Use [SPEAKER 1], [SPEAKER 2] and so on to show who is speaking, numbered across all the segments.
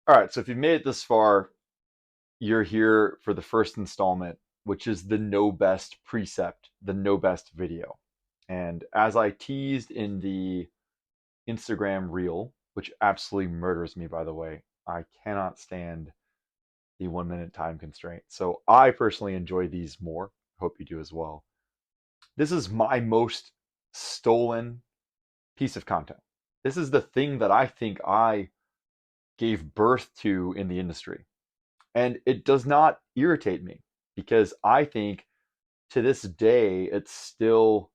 [SPEAKER 1] All right, so if you've made it this far, you're here for the first installment, which is the no best precept, the no best video. And as I teased in the Instagram reel, which absolutely murders me, by the way, I cannot stand the 1 minute time constraint. So I personally enjoy these more. Hope you do as well. This is my most stolen piece of content. This is the thing that I think I gave birth to in the industry. And it does not irritate me because I think to this day it's still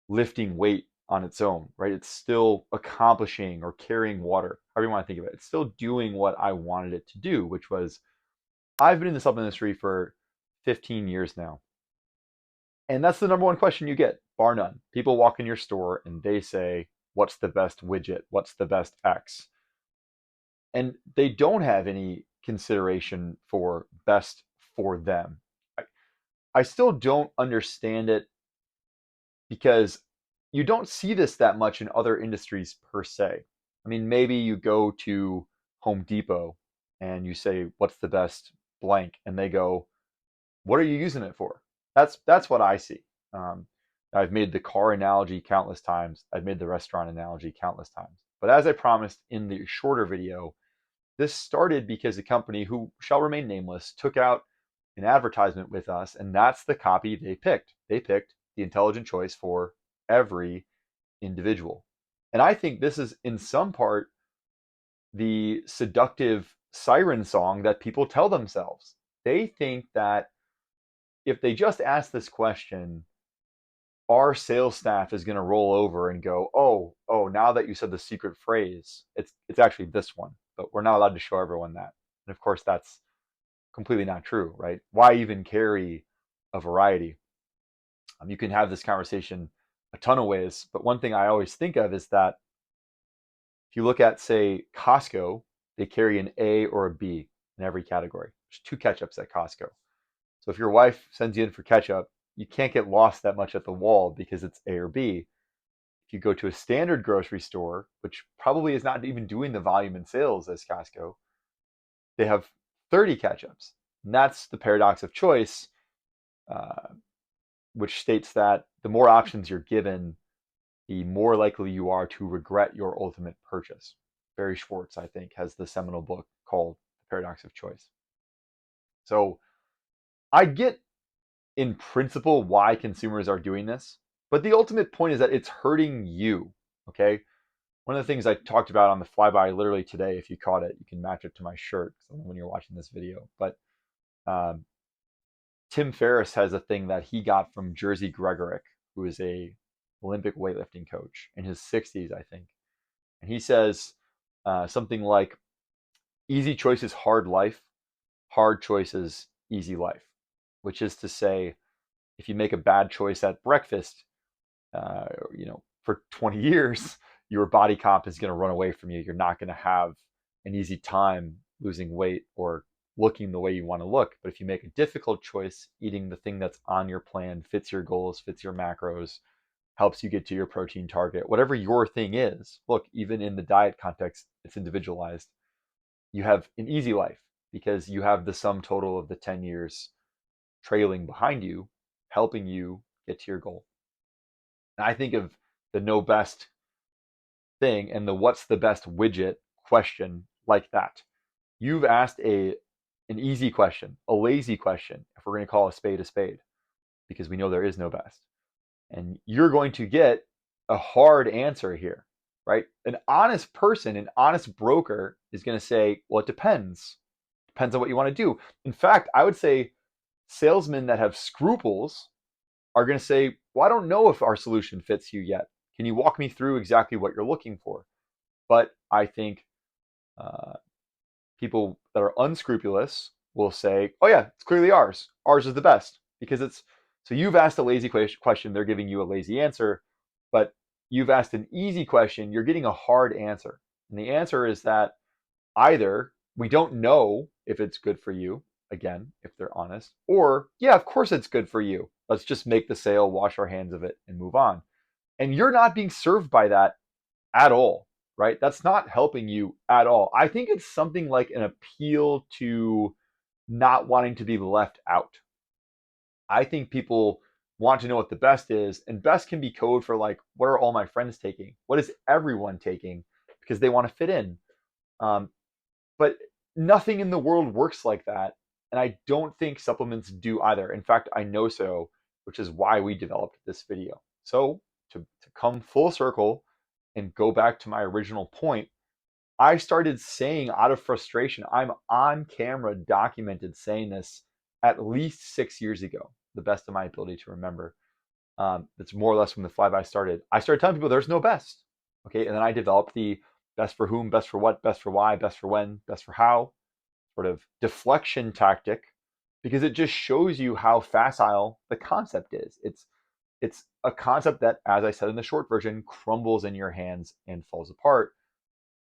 [SPEAKER 1] lifting weight on its own, right? It's still accomplishing or carrying water, however you want to think of it. It's still doing what I wanted it to do, which was I've been in the supplement industry for 15 years now. And that's the number one question you get, bar none. People walk in your store and they say, what's the best widget? What's the best X? And they don't have any consideration for best for them. I, I still don't understand it because you don't see this that much in other industries per se. I mean, maybe you go to Home Depot and you say, what's the best blank? And they go, what are you using it for? That's what I see. Um, I've made the car analogy countless times. I've made the restaurant analogy countless times. But as I promised in the shorter video, this started because a company who shall remain nameless took out an advertisement with us, and that's the copy they picked. They picked the intelligent choice for every individual. And I think this is in some part the seductive siren song that people tell themselves. They think that if they just ask this question, our sales staff is going to roll over and go, oh, now that you said the secret phrase, it's actually this one, but we're not allowed to show everyone that. And of course, that's completely not true, right? Why even carry a variety? You can have this conversation a ton of ways, but one thing I always think of is that if you look at, say, Costco, they carry an A or a B in every category. There's two ketchups at Costco. So if your wife sends you in for ketchup, you can't get lost that much at the wall because it's A or B. If you go to a standard grocery store, which probably is not even doing the volume in sales as Costco, they have 30 ketchups. And that's the paradox of choice, uh, which states that the more options you're given, the more likely you are to regret your ultimate purchase. Barry Schwartz, I think, has the seminal book called The Paradox of Choice. So I get in principle why consumers are doing this, but the ultimate point is that it's hurting you. Okay. One of the things I talked about on the Flyby literally today, if you caught it, you can match it to my shirt when you're watching this video. But um, Tim Ferriss has a thing that he got from Jersey Gregorick, who is a Olympic weightlifting coach in his 60s, I think. And he says something like, easy choices, hard life, hard choices, easy life, which is to say, if you make a bad choice at breakfast, for 20 years, your body comp is going to run away from you. You're not going to have an easy time losing weight or looking the way you want to look. But if you make a difficult choice, eating the thing that's on your plan, fits your goals, fits your macros, helps you get to your protein target, whatever your thing is, look, even in the diet context, it's individualized. You have an easy life because you have the sum total of the 10 years trailing behind you, helping you get to your goal. And I think of the no best thing and the what's the best widget question like that. You've asked an easy question, a lazy question, if we're going to call a spade, because we know there is no best. And you're going to get a hard answer here, right? An honest person, an honest broker is going to say, well, it depends. Depends on what you want to do. In fact, I would say salesmen that have scruples are going to say, well, I don't know if our solution fits you yet. Can you walk me through exactly what you're looking for? But I think uh, people that are unscrupulous will say, oh, yeah, it's clearly ours. Ours is the best because it's so you've asked a lazy question, they're giving you a lazy answer, but you've asked an easy question, you're getting a hard answer. And the answer is that either we don't know if it's good for you, again, if they're honest, or yeah, of course it's good for you. Let's just make the sale, wash our hands of it, and move on. And you're not being served by that at all. right? That's not helping you at all. I think it's something like an appeal to not wanting to be left out. I think people want to know what the best is, and best can be code for like, what are all my friends taking? What is everyone taking? Because they want to fit in. Um, but nothing in the world works like that. And I don't think supplements do either. In fact, I know so, which is why we developed this video. So to come full circle and go back to my original point, I started saying out of frustration, I'm on camera documented saying this at least 6 years ago, the best of my ability to remember. It's more or less when the Flyby started. I started telling people there's no best. Okay. And then I developed the best for whom, best for what, best for why, best for when, best for how sort of deflection tactic, because it just shows you how facile the concept is. It's a concept that, as I said in the short version, crumbles in your hands and falls apart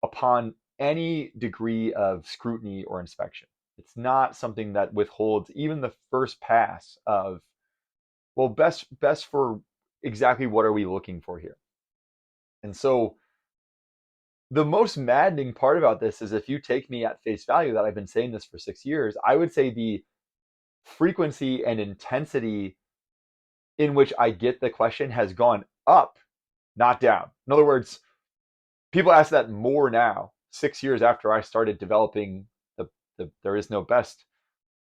[SPEAKER 1] upon any degree of scrutiny or inspection. It's not something that withholds even the first pass of, well, best for exactly what are we looking for here. And so the most maddening part about this is if you take me at face value that I've been saying this for 6 years, I would say the frequency and intensity in which I get the question has gone up, not down. In other words, people ask that more now, 6 years after I started developing the there is no best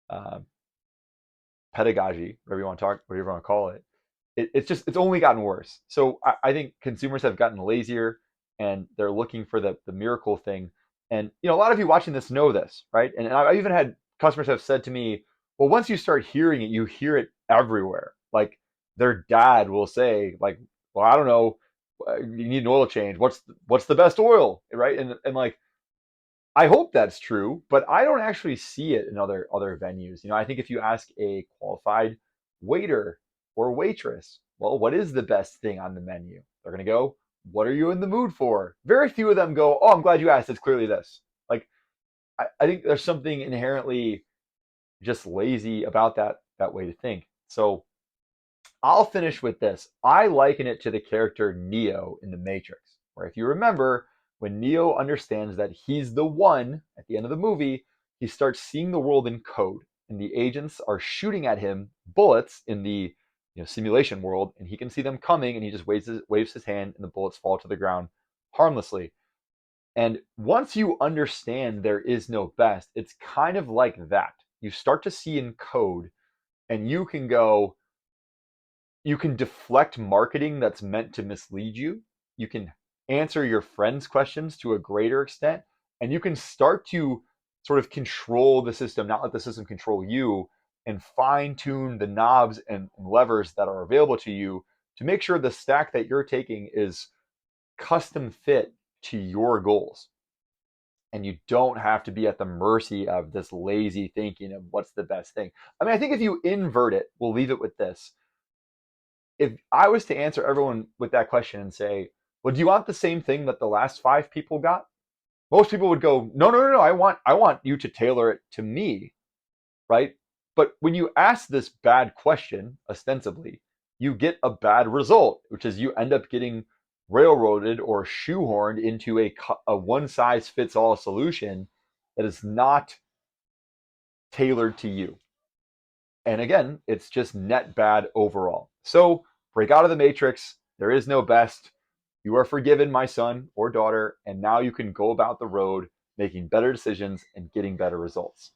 [SPEAKER 1] uh, pedagogy, whatever you want to talk, whatever you want to call it. It's only gotten worse. So I think consumers have gotten lazier and they're looking for the miracle thing. And a lot of you watching this know this, right? And I've even had customers have said to me, well, once you start hearing it, you hear it everywhere. Like their dad will say, like, well, I don't know, you need an oil change. What's the best oil, right? And like I hope that's true, but I don't actually see it in other venues. I think if you ask a qualified waiter or waitress, well, what is the best thing on the menu? They're going to go, what are you in the mood for? Very few of them go, oh, I'm glad you asked. It's clearly this. Like, I think there's something inherently just lazy about that way to think. So I'll finish with this. I liken it to the character Neo in The Matrix, where if you remember, when Neo understands that he's the one at the end of the movie, he starts seeing the world in code, and the agents are shooting at him bullets in the simulation world, and he can see them coming, and he just waves his hand, and the bullets fall to the ground harmlessly. And once you understand there is no best, it's kind of like that. You start to see in code, and you can deflect marketing that's meant to mislead you. You can answer your friends' questions to a greater extent, and you can start to sort of control the system, not let the system control you, and fine tune the knobs and levers that are available to you to make sure the stack that you're taking is custom fit to your goals. And you don't have to be at the mercy of this lazy thinking of what's the best thing. I mean, I think if you invert it, we'll leave it with this. If I was to answer everyone with that question and say, well, do you want the same thing that the last five people got? Most people would go, no, no, no, no. I want you to tailor it to me, right? But when you ask this bad question, ostensibly, you get a bad result, which is you end up getting railroaded or shoehorned into a one size fits all solution that is not tailored to you. And again, it's just net bad overall. So break out of the matrix. There is no best. You are forgiven, my son or daughter, and now you can go about the road making better decisions and getting better results.